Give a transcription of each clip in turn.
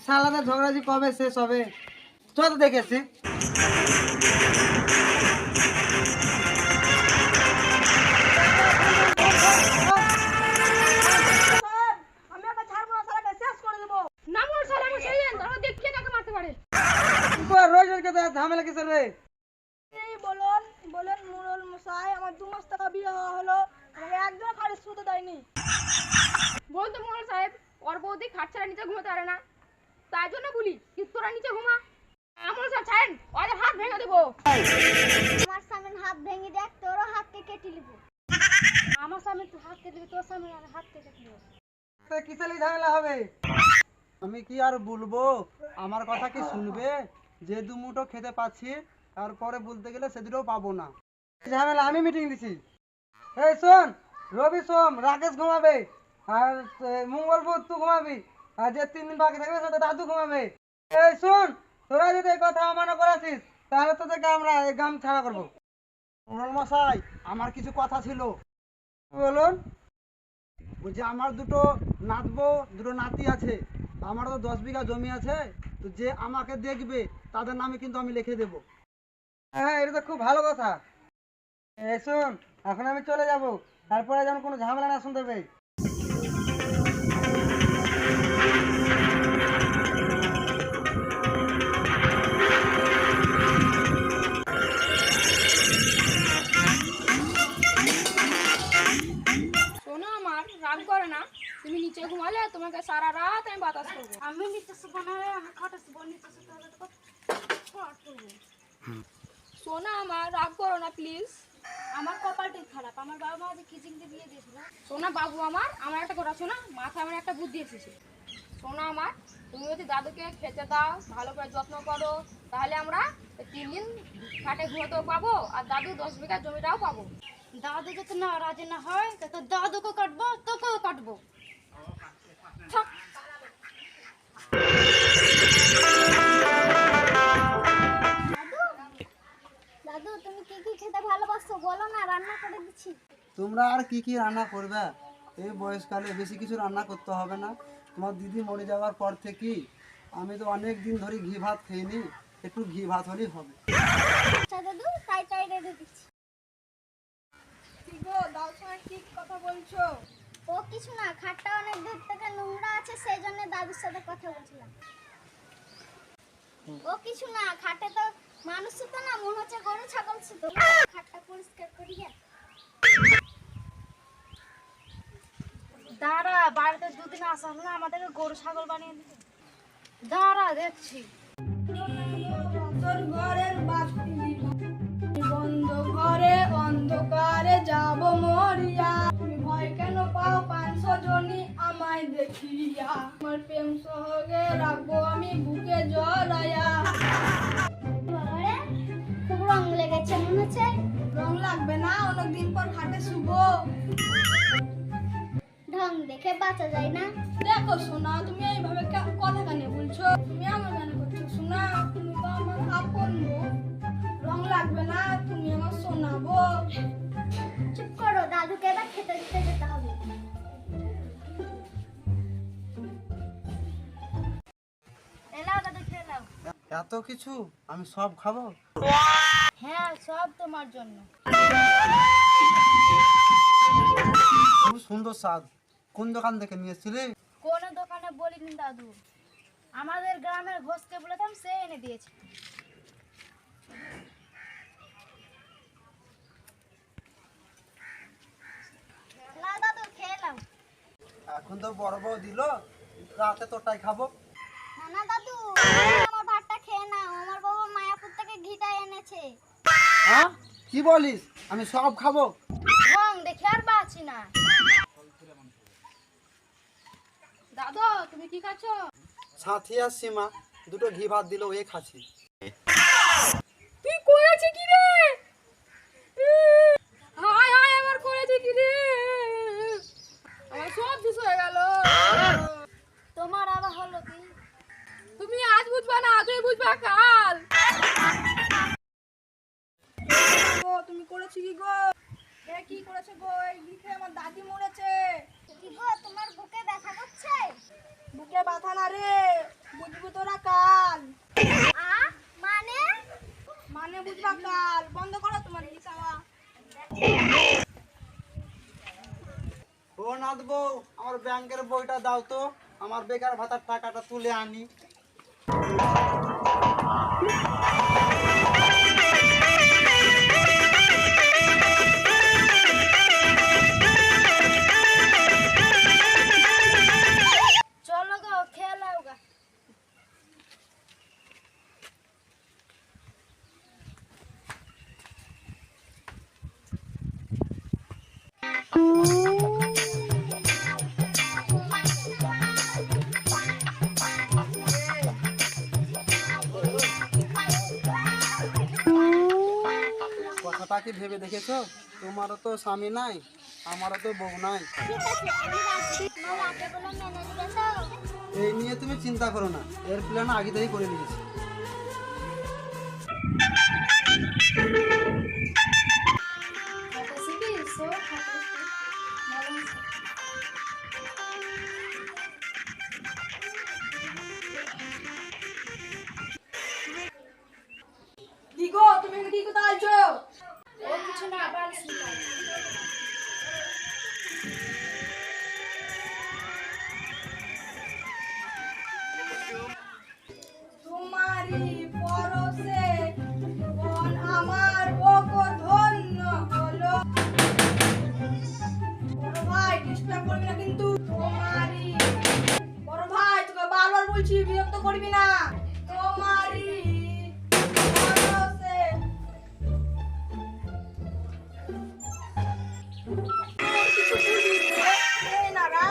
সালাদা ঝগড়াঝি কবে শেষ হবে? চল তো দেখেছি। রোজ ঝামেলা কিসের রে? বলেন মোড়ল মশাই, আমার 2 মাস টাকা বিয়ে হলো, আমাকে একজন খাড়ি শুতে দেয়নি। বলতো মোড়ল সাহেব, ওর বৌদি খাট ছাড়া নিচে ঘুমাতে পারে না, তাই জন্য বলি কি তোরা নিচে ঘুমা। মোড়ল সাহেব ছাড়েন, ওদের হাত ভেঙে দেবো। আমার সামনে হাত ভেঙে দেখ, তোরও হাতকে কেটে নিব। আমার সামনে তুই হাত কেটে দিবি, তোর সামনে আর হাত কেটে নিব। কিসের ঝামেলা হবে? আমি কি আর বলবো? আমার কথা কি শুনবে? যে 2 মুঠো খেতে পাচ্ছি, তারপরে বলতে গেলে সে দুটোও পাবো না। ঝামেলা আমি মিটিং দিছি। এই শোন, রবি সোম রাকেশ ঘুমাবে, আর মঙ্গল বুধ তুই ঘুমাবি, আর যে 3 দিন বাকি থাকবে সেটা দাদু ঘুমাবে। এই শোন, তোরা যদি এই কথা অমান্য করাছিস তাহলে তোদেরকে আমরা এই গ্রাম ছাড়া করবো। মশাই, আমার কিছু কথা ছিল। বলুন। বলছি আমার দুটো নাতবো, দুটো নাতি আছে, আমার তো 10 বিঘা জমি আছে, তো যে আমাকে দেখবে তাদের নামে কিন্তু আমি লিখে দেবো। হ্যাঁ, এটা তো খুব ভালো কথা। এই শোন, এখন আমি চলে যাব, তারপরে যেন কোনো ঝামেলা না শুনতে পাই। শোনো, আমার রাগ করে না, তুমি নিচে ঘুমালে তোমাকে সারা রাত আমি বাতাস করবো। আমি নিতে শুবো না রে, আমি খাটে শুবো, নিতে শুতে হলে তো খাট করবো। সোনা আমার, রাগ করো না প্লিজ। আমার কপালটাই খারাপ, আমার বাবা মা যে কিচিং দিয়ে বিয়ে দিয়েছিল। সোনা বাবু আমার একটা কথা শোনা, মাথায় আমার একটা বুদ্ধি এসেছে। সোনা আমার, তুমি যদি দাদুকে খেতে দাও, ভালো করে যত্ন করো, তাহলে আমরা 3 দিন খাটে ঘুমাতেও পাবো, আর দাদু 10 বিঘা জমিটাও পাবো। দাদু যদি না রাজি না হয় তো দাদুকে কাটবো, তোকেও কাটবো। থাক। দাদু, তুমি কি কি খেতে ভালোবাসো বলো না, রান্না করে দিচ্ছি। তোমরা আর কি কি রান্না করবে? এই বয়সকালে বেশি কিছু রান্না করতে হবে না। তোমার দিদি মরে যাওয়ার পর থেকে আমি তো অনেক দিন ধরে ঘি ভাত খাইনি, একটু ঘি ভাত হলেই হবে। আচ্ছা দাদু, তাই রেডি দিচ্ছি। কি গো, দাদুর সঙ্গে কি কথা বলছো? ও কিছু না, খাটটা অনেক দূর থেকে নোংরা আছে, সেই জন্য দাদুর সাথে কথা বলছিলাম। ও কিছু না, খাটে তো মানুষ শুতো না, মনে হচ্ছে গরু ছাগল শুতো। খাটটা পরিষ্কার করিয়া দাঁড়া, বাড়িতে 2 দিন আসা হলো না, আমাদেরকে গরু ছাগল বানিয়ে দিবে। দাঁড়া দেখছি। তোর ঘরের বাতি বন্ধ, ঘরে অন্ধকারে যাব মরিয়া, তুমি ভয় কেন পাও 500 জনই আমায় দেখিয়া, আমার প্রেম সহগে রাখবো আমি বুকে জড়ায়া। খুব রং লেগেছে মনে হচ্ছে। রং লাগবে না, অনেকদিন পর খাটে শুবো। ঢং দেখে বাঁচা যায় না। দেখো সোনা, তুমি এইভাবে কথা কেন বলছো? তুমি আমার কেন করছো সোনা? তুমি তো আমার আপন বউ। রং লাগবে না, তুমি আমার শোনাবো। চুপ করো, দাদুকে এবার খেতে দিতে যেতে হবে। এলাও দাদু, খেয়ে নাও। এত কিছু আমি সব খাবো? হ্যাঁ, সব তোমার জন্য। খুব সুন্দর স্বাদ। কোন দোকান থেকে নিয়েছিলে? কোন দোকানে বলিনি দাদু, আমাদের গ্রামের ঘোষকে বলেছিলাম, সে এনে দিয়েছে। না দাদু, খেয়ে নাও। এখন তো বড় বউ দিল, রাতে তোরটাই খাবো। না দাদু, আমার ভাতটা খেয়ে নাও, আমার বাবা মায়াপুর থেকে ঘিটা এনেছে। হ্যাঁ, কি বলিস? আমি সব খাবো? রং দেখে আর বাঁচি না। দাদু, তুমি কি খাচ্ছ? সাথী আর সীমা দুটো ঘি ভাত দিল, ওই খাচ্ছি। তুই করেছে কি রে? হায় হায়, আমার করেছে কি রে? আমার সব শেষ হয়ে গেল। বুঝবা না, তুই বুঝবা কাল। তুমি করেছো কি গো? এ কি করেছো গো? এই লিখে আমার দাদি মরেছে। কি গো তোমার বুকে ব্যথা করছে? বুকে ব্যথা না রে, বুঝবি তোরা কাল। আ মানে মানে বুঝবা কাল। বন্ধ করো তোমার লিখাওয়া। ও নাথ বউ, আমার ব্যাংকের বইটা দাও তো, আমার বেকার ভাতার টাকাটা তুলে আনি। চলো গো খেয়ে নাও গা। কথাটা কি ভেবে দেখেছো? তোমারও তো স্বামী নাই, আমারও তো বউ নাই। ঠিক আছে আমি রাখছি, তোমার রাতে কোনো মেনে নিবে তো? এই নিয়ে তুমি চিন্তা করো না, এর প্ল্যান আগে থেকেই করে নিয়েছি। কি গো তুমি এখানে কি করতে আছো? ও কিছু না আবার তোমারি পরশে মন আমার বকো ধন্য হলো। বড় ভাই ডিস্টার্ব করবি না কিন্তু। তোমারি বড় ভাই তোকে বারবার বলছি বিরক্ত করবি না। তোমারি পরশে কিছু বলবি রে? এই না রা।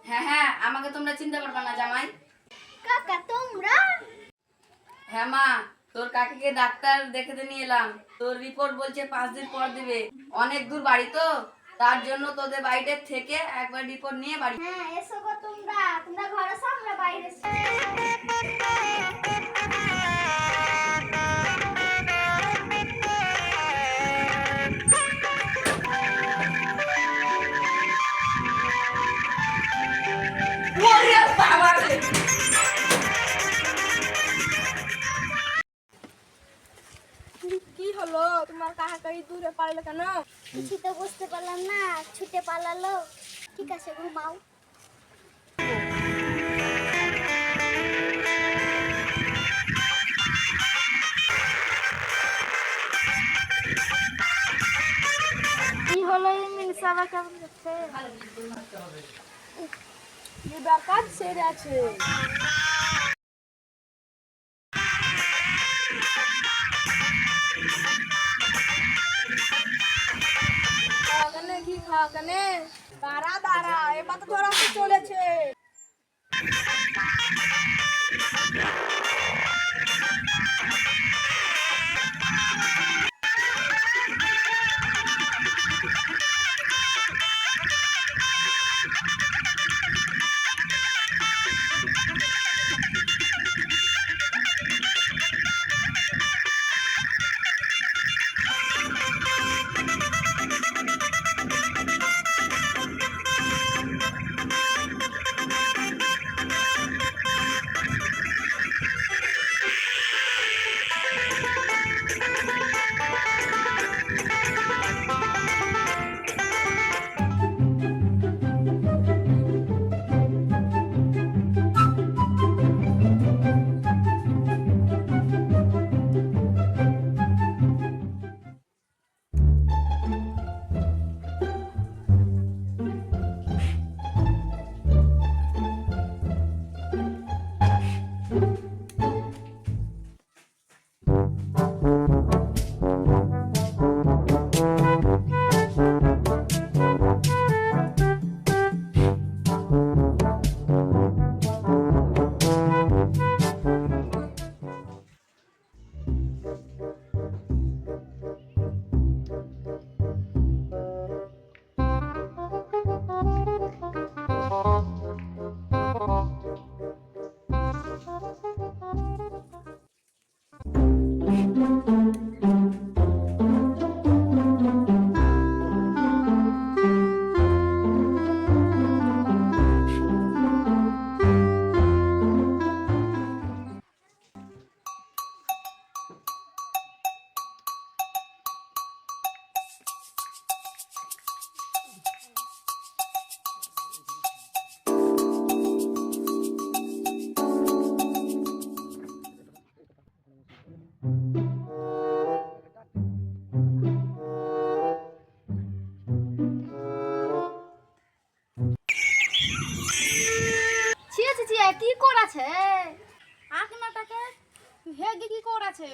হ্যাঁ হ্যাঁ, আমাকে তোমরা চিন্তা করবে না জামাই। কাকা তোমরা হ্যাঁ মা, তোর কাকিকে ডাক্তার দেখাতে নিয়ে এলাম। তোর রিপোর্ট বলছে 5 দিন পর দিবে। অনেক দূর বাড়ি তো, তার জন্য তোদের বাড়িতে থেকে একবার রিপোর্ট নিয়ে বাড়ি। হ্যাঁ এসো গো তোমরা তোমরা ঘরে এসো আমরা বাইরে এসো। ওরে বাবা রে! কি হলো তোমার কাকাই দূরে পারলে কেন? কিছু তো বুঝতে পারলাম না, ছুটে পালালো। ঠিক আছে ঘুমাও। কি হলো মিনসা আবার কেমন করছে? লিবার কাজ সেরে আছে। খাওয়াকানে কি খাওয়াকানে? দাঁড়া দাঁড়া, এবার তো তোর হাতে চলেছে। কি করেছে আপনাটাকে হেগে কি করেছে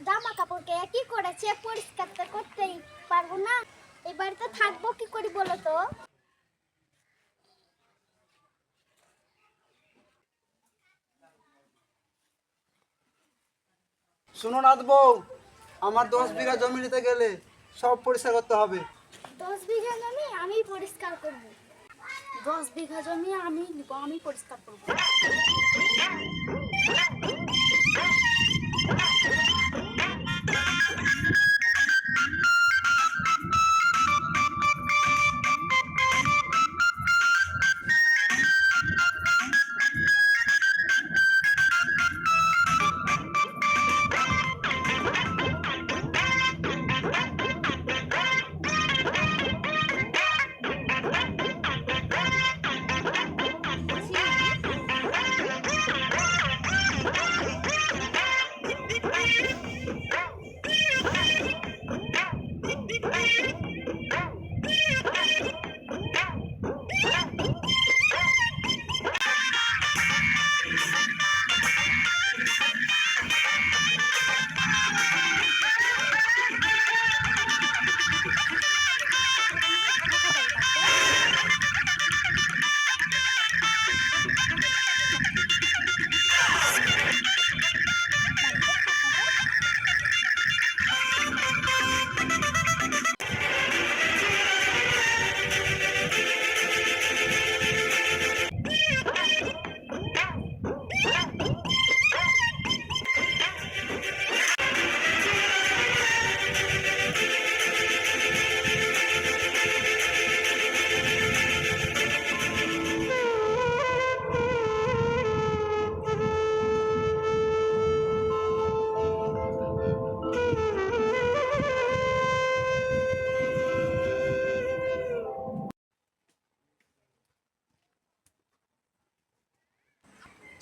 জামা কাপড়কে কি করেছে পরিষ্কার তো করতেই পারবো না, এই বাড়িতে থাকবো কি করি বলো তো? শুনো নাথ বউ, আমার 10 বিঘা জমি নিতে গেলে সব পরিষ্কার করতে হবে। 10 বিঘা জমি আমি পরিষ্কার করব। 10 বিঘা জমি আমি নিব, আমি পরিষ্কার করব।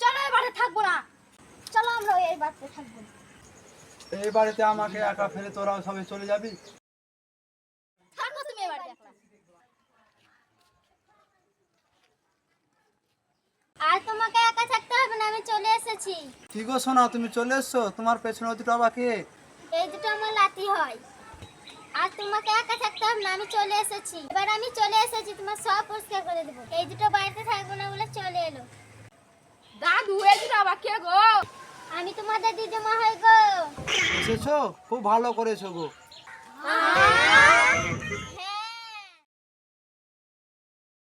চলো এবারে থাকবো না। চলো আমরা এই বাড়িতে থাকবো না। এই বাড়িতে আমাকে একা ফেলে তোরাও সবাই চলে যাবি? থাকো তুমি এবারে একলা। আর তোমাকে একা থাকতে হবে না, আমি চলে এসেছি। কি গো সোনা, তুমি চলে এসছো? তোমার পেছনে দুটো আবার কে? এই দুটো আমার লাতি হয়। আর তোমাকে একা থাকতে হবে না, আমি চলে এসেছি। এবার আমি চলে এসেছি, তোমার সব পরিষ্কার করে দেবো। এই দুটো বাড়িতে থাকবো না বলে চলে এলো। দাদু এসে আবার কে গো? আমি তোমাদের দিদিমা হই গো। এসেছো? খুব ভালো করেছো গো।